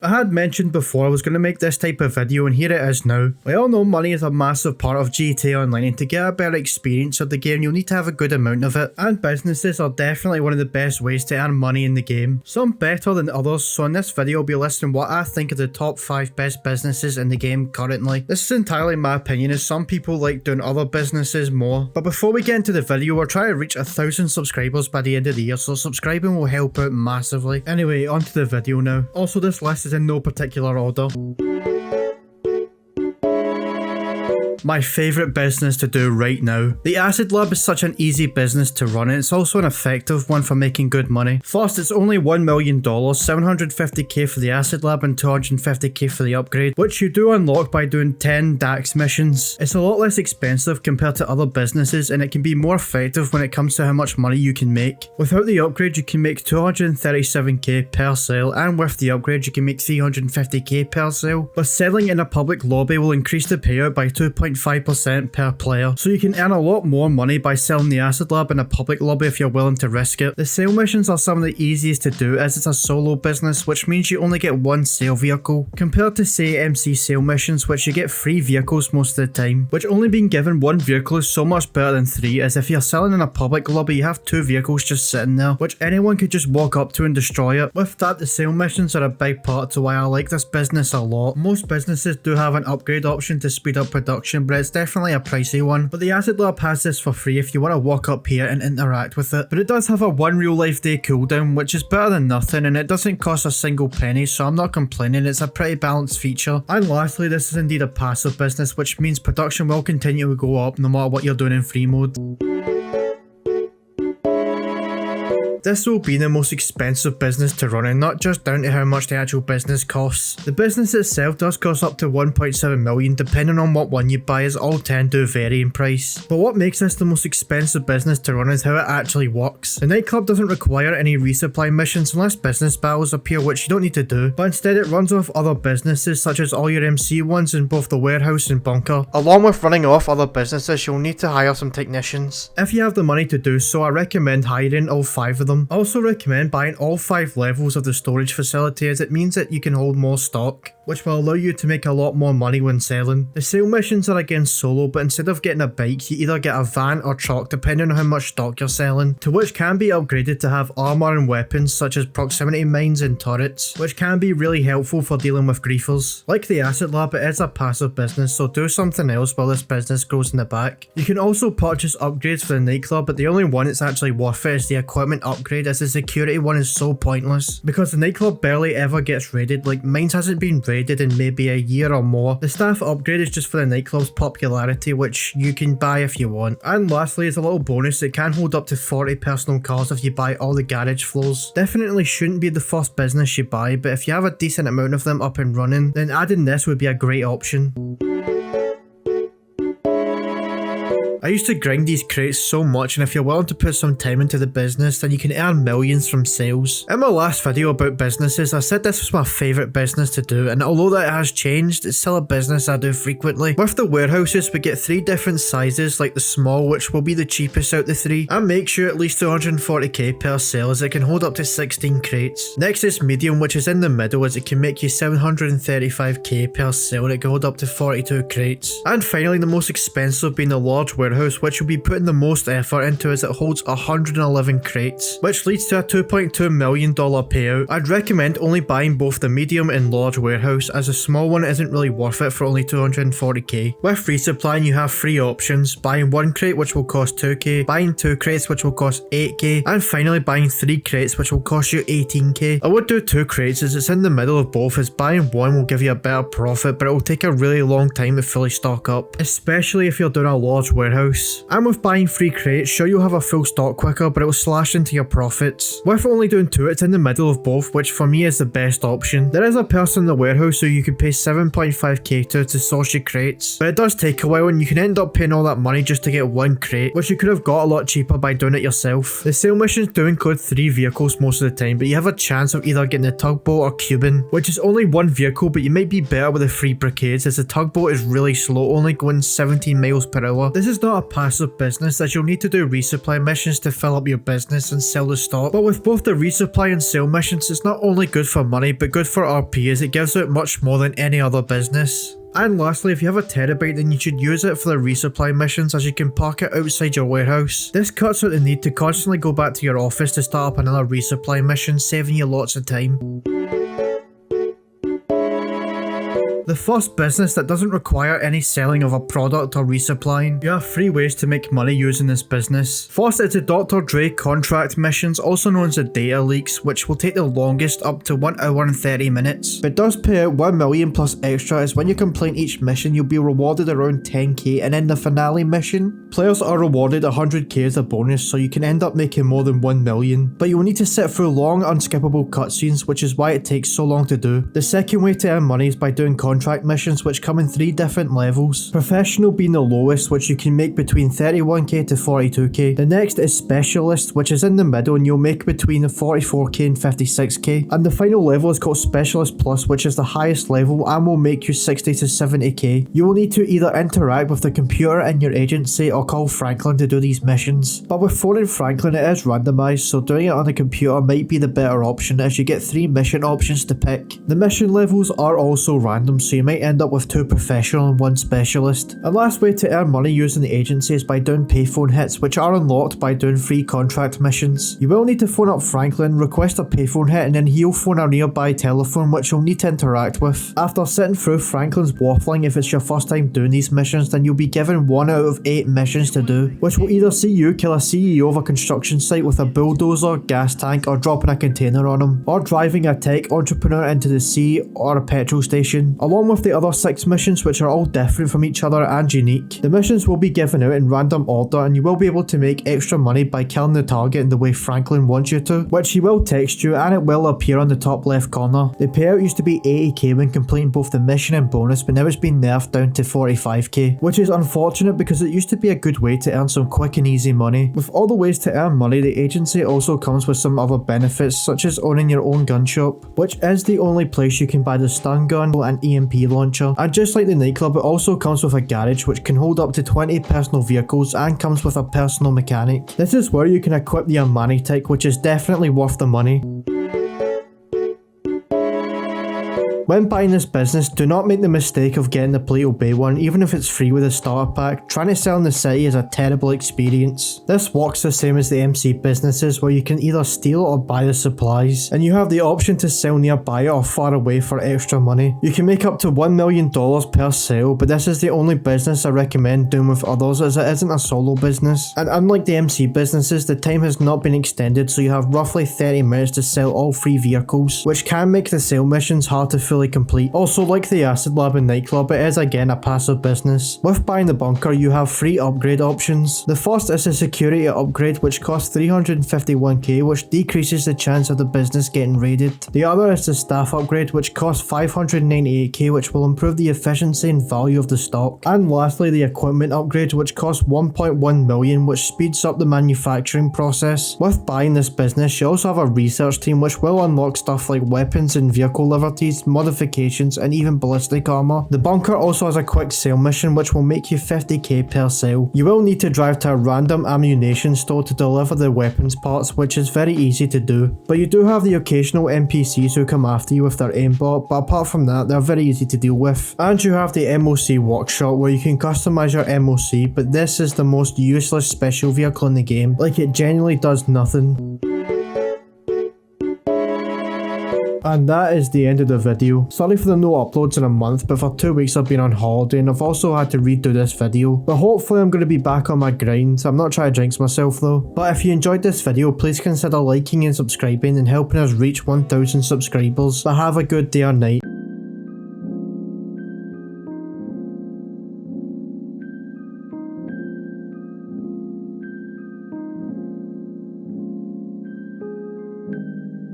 I had mentioned before I was going to make this type of video, and here it is now. We all know money is a massive part of GTA Online, and to get a better experience of the game you'll need to have a good amount of it, and businesses are definitely one of the best ways to earn money in the game. Some better than others, so in this video I'll be listing what I think are the top 5 best businesses in the game currently. This is entirely my opinion, as some people like doing other businesses more. But before we get into the video, we're trying to reach 1,000 subscribers by the end of the year, so subscribing will help out massively. Anyway, onto the video now. Also, this list is in no particular order. My favourite business to do right now. The Acid Lab is such an easy business to run, and it's also an effective one for making good money. First, it's only $1 million, 750k for the Acid Lab and 250k for the upgrade, which you do unlock by doing 10 DAX missions. It's a lot less expensive compared to other businesses, and it can be more effective when it comes to how much money you can make. Without the upgrade, you can make 237k per sale, and with the upgrade, you can make 350k per sale. But selling in a public lobby will increase the payout by 2.5% per player, so you can earn a lot more money by selling the Acid Lab in a public lobby if you're willing to risk it. The sale missions are some of the easiest to do, as it's a solo business, which means you only get one sale vehicle, compared to say MC sale missions, which you get 3 vehicles most of the time, which only being given 1 vehicle is so much better than 3, as if you're selling in a public lobby you have 2 vehicles just sitting there, which anyone could just walk up to and destroy it. With that, the sale missions are a big part to why I like this business a lot. Most businesses do have an upgrade option to speed up production, but it's definitely a pricey one. But the Acid Lab has this for free if you want to walk up here and interact with it. But it does have a 1 real life day cooldown, which is better than nothing, and it doesn't cost a single penny, so I'm not complaining. It's a pretty balanced feature. And lastly, this is indeed a passive business, which means production will continue to go up no matter what you're doing in free mode. This will be the most expensive business to run, and not just down to how much the actual business costs. The business itself does cost up to 1.7 million depending on what one you buy, as all tend to vary in price. But what makes this the most expensive business to run is how it actually works. The nightclub doesn't require any resupply missions unless business battles appear, which you don't need to do, but instead it runs off other businesses such as all your MC ones in both the warehouse and bunker. Along with running off other businesses, you'll need to hire some technicians. If you have the money to do so, I recommend hiring all 5 of them. I also recommend buying all 5 levels of the storage facility, as it means that you can hold more stock, which will allow you to make a lot more money when selling. The sale missions are again solo, but instead of getting a bike, you either get a van or truck depending on how much stock you're selling, to which can be upgraded to have armor and weapons such as proximity mines and turrets, which can be really helpful for dealing with griefers. Like the Acid Lab, it is a passive business, so do something else while this business grows in the back. You can also purchase upgrades for the nightclub, but the only one that's actually worth it is the equipment upgrade, as the security one is so pointless, because the nightclub barely ever gets raided. Like, mines hasn't been raided in maybe a year or more. The staff upgrade is just for the nightclub's popularity, which you can buy if you want. And lastly, as a little bonus, it can hold up to 40 personal cars if you buy all the garage floors. Definitely shouldn't be the first business you buy, but if you have a decent amount of them up and running, then adding this would be a great option. I used to grind these crates so much, and if you're willing to put some time into the business, then you can earn millions from sales. In my last video about businesses, I said this was my favourite business to do, and although that has changed, it's still a business I do frequently. With the warehouses, we get 3 different sizes, like the small, which will be the cheapest out the 3, and makes you at least 240k per sale, as it can hold up to 16 crates. Next is medium, which is in the middle, as it can make you 735k per sale, and it can hold up to 42 crates. And finally, the most expensive being the large warehouse, which will be putting the most effort into, as it holds 111 crates, which leads to a $2.2 million payout. I'd recommend only buying both the medium and large warehouse, as a small one isn't really worth it for only 240k. With resupplying, you have 3 options: buying 1 crate, which will cost 2k, buying 2 crates, which will cost 8k, and finally buying 3 crates, which will cost you 18k. I would do 2 crates, as it's in the middle of both, as buying 1 will give you a better profit, but it will take a really long time to fully stock up, especially if you're doing a large warehouse. And with buying 3 crates, sure, you'll have a full stock quicker, but it will slash into your profits. With only doing 2, it's in the middle of both, which for me is the best option. There is a person in the warehouse who you can pay 7.5k to source your crates, but it does take a while, and you can end up paying all that money just to get 1 crate, which you could have got a lot cheaper by doing it yourself. The sale missions do include 3 vehicles most of the time, but you have a chance of either getting the tugboat or Cuban, which is only 1 vehicle, but you might be better with the 3 brigades, as the tugboat is really slow, only going 17 miles per hour. This is not a passive business, as you'll need to do resupply missions to fill up your business and sell the stock. But with both the resupply and sale missions, it's not only good for money but good for RP, as it gives out much more than any other business. And lastly, if you have a terabyte, then you should use it for the resupply missions, as you can park it outside your warehouse. This cuts out the need to constantly go back to your office to start up another resupply mission, saving you lots of time. The first business that doesn't require any selling of a product or resupplying. You have 3 ways to make money using this business. First is the Dr. Dre contract missions, also known as the data leaks, which will take the longest, up to 1 hour and 30 minutes. But does pay out 1 million plus extra, as when you complete each mission you'll be rewarded around 10k, and in the finale mission, players are rewarded 100k as a bonus, so you can end up making more than 1 million. But you'll need to sit through long unskippable cutscenes, which is why it takes so long to do. The second way to earn money is by doing contract missions, which come in 3 different levels. Professional being the lowest, which you can make between 31k to 42k. The next is Specialist, which is in the middle, and you'll make between 44k and 56k. And the final level is called Specialist Plus, which is the highest level and will make you 60 to 70k. You will need to either interact with the computer in your agency or call Franklin to do these missions. But with phoning Franklin, it is randomised, so doing it on the computer might be the better option, as you get 3 mission options to pick. The mission levels are also random, so you might end up with 2 professional and 1 specialist. A last way to earn money using the agency is by doing payphone hits, which are unlocked by doing free contract missions. You will need to phone up Franklin, request a payphone hit, and then he'll phone a nearby telephone which you'll need to interact with. After sitting through Franklin's waffling, if it's your first time doing these missions, then you'll be given 1 out of 8 missions to do, which will either see you kill a CEO of a construction site with a bulldozer, gas tank, or dropping a container on him, or driving a tech entrepreneur into the sea or a petrol station, along with the other 6 missions, which are all different from each other and unique. The missions will be given out in random order, and you will be able to make extra money by killing the target in the way Franklin wants you to, which he will text you and it will appear on the top left corner. The payout used to be 80k when completing both the mission and bonus, but now it's been nerfed down to 45k, which is unfortunate because it used to be a good way to earn some quick and easy money. With all the ways to earn money, the agency also comes with some other benefits, such as owning your own gun shop, which is the only place you can buy the stun gun and EMP launcher. And just like the nightclub, it also comes with a garage which can hold up to 20 personal vehicles and comes with a personal mechanic. This is where you can equip the Armani tech, which is definitely worth the money. When buying this business, do not make the mistake of getting the Paleto Bay one, even if it's free with a starter pack. Trying to sell in the city is a terrible experience. This works the same as the MC businesses, where you can either steal or buy the supplies, and you have the option to sell nearby or far away for extra money. You can make up to $1 million per sale, but this is the only business I recommend doing with others, as it isn't a solo business. And unlike the MC businesses, the time has not been extended, so you have roughly 30 minutes to sell all 3 vehicles, which can make the sale missions hard to fully complete. Also, like the Acid Lab and Nightclub, it is again a passive business. With buying the bunker, you have 3 upgrade options. The first is a security upgrade, which costs 351k, which decreases the chance of the business getting raided. The other is the staff upgrade, which costs 598k, which will improve the efficiency and value of the stock. And lastly, the equipment upgrade, which costs 1.1 million, which speeds up the manufacturing process. With buying this business, you also have a research team which will unlock stuff like weapons and vehicle liberties, modifications, and even ballistic armor. The bunker also has a quick sale mission which will make you 50k per sale. You will need to drive to a random ammunition store to deliver the weapons parts, which is very easy to do. But you do have the occasional NPCs who come after you with their aimbot, but apart from that, they're very easy to deal with. And you have the MOC workshop where you can customize your MOC, but this is the most useless special vehicle in the game. Like, it genuinely does nothing. And that is the end of the video. Sorry for the no uploads in a month, but for 2 weeks I've been on holiday and I've also had to redo this video. But hopefully I'm going to be back on my grind. I'm not trying to jinx myself though. But if you enjoyed this video, please consider liking and subscribing and helping us reach 1000 subscribers. But have a good day or night.